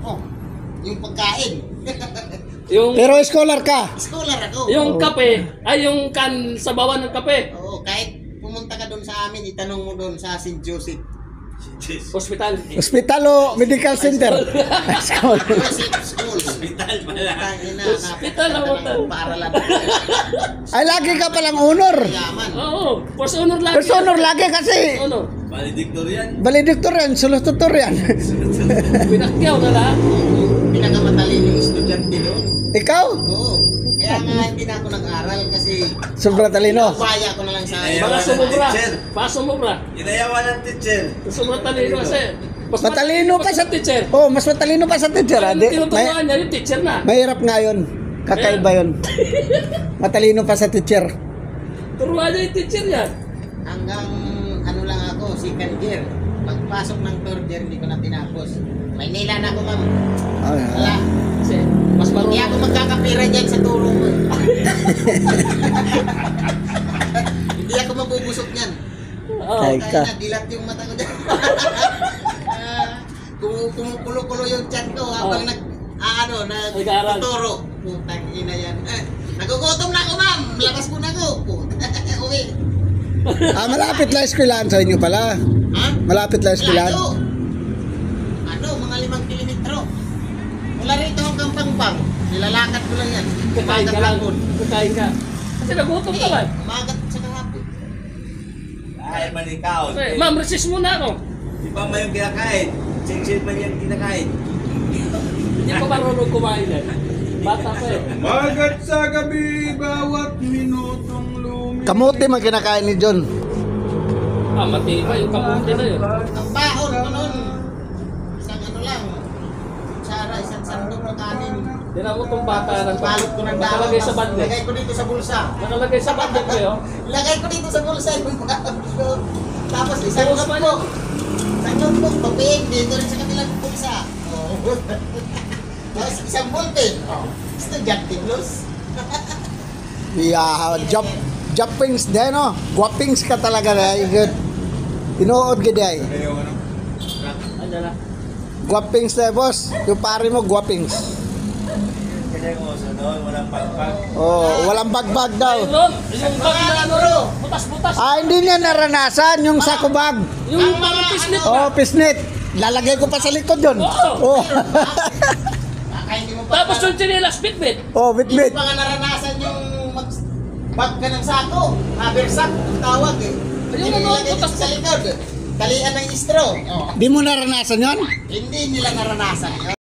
Oh, yung pagkain. Pero scholar ka? Scholar ako. Yung kape, ay yung sabawan ng kape. Oo, kahit pumunta ka doon sa amin, itanong mo doon sa St. Joseph. Hospital. Hospital o medical center? School. School. Hospital pala. Hospital ako. Paaralan. Ay, lagi ka palang honor. Yaman. Oo, first honor lagi. First honor lagi kasi. Honor. Valedictorian. Valedictorian, solotutorian. Pinakyaw na lahat. Pinakamatalinong estudyante doon. Ikaw? Oo. Kaya nga hindi na ako nag-aral kasi Sobrang talino. baya ko na lang sa Baka sumubra. Baka sumubra. Inayawan ng teacher. Sobrang talino kasi. Mas Matalino pa sa teacher. Oh, mas matalino pa sa teacher. Ang Adi. tinuturuan niya yung teacher na. Mahirap nga yun. Kakaiba yun. Matalino pa sa teacher. Turuan niya yung teacher niya. hanggang ano lang ako, second year. Pagpasok ng third year, hindi ko na tinapos. Maynila na ako, ma'am. Wala. Kasi mas Hindi marunong. ako magkakapira dyan sa turo mo. Hindi ako mabubusok niyan. Oo. Ay, Kaya na, dilat yung mata ko dyan. Kumukulo-kulo yung chat ko habang Nag-aaral. nagtuturo. Putang ina yan. Nagugutom na ako, ma'am. Labas ko na ako. Uwi. Malapit lang eskwelahan sa inyo pala. Ha? Malapit lang eskwelahan. Mga 5 kilometro. Mula rito hanggang Pangpang. Nilalakad ko lang yan. Kakain ka lang. Kakain ka. Kasi nagutom ka ba? Umagat sa kahapon. Ay, manikaw. Okay. Ma'am, resist muna ako. Di ba may yung kinakain? Chill man yung kinakain. Hindi pa marunong kumain eh. Bata pa eh. Magat sa gabi, bawat minutong lumit. Kamuti man kinakain ni John. Matibay yung kapunti na yun. Ang baon ko nun. Isang ano lang. Sara, isang sandok na kanin. Tira mo itong bata ng Balot ko ng nakalagay sa bandit. Lagay ko dito sa bulsa. Nakalagay sa bandit ko yun. Lagay ko dito sa bulsa yung balot ko. Tapos isang Bulsa pa notebook. Isang notebook, paping. Dito rin sa kanilang bulsa. Oh. Tapos isang ballpen. Estudyante plus. Yeah, jumpings din, no? Guwapings ka talaga na. Good. Tinuod ka day. Ano na? Guwapings na, boss. Yung pare mo, guwapings. Kaya yung uso doon, walang pagpag. Oh, walang bagbag daw. Ayun, yung bag na ano, butas-butas. Hindi niya naranasan yung sako bag. Yung mga pislit na. Oh, pisnit. Lalagay ko pa sa likod yun. Oo. Oh. Baka hindi mo pa. Tapos yung chinelas bitbit. Oh, Hindi bitbit. mo pa nga naranasan yung bag ka ng sako. Haversack, ang tawag eh. Ayun, Yung ano, nilagay dito sa likod. Talian ng straw. Oh. Di mo naranasan yon? Hindi nila naranasan.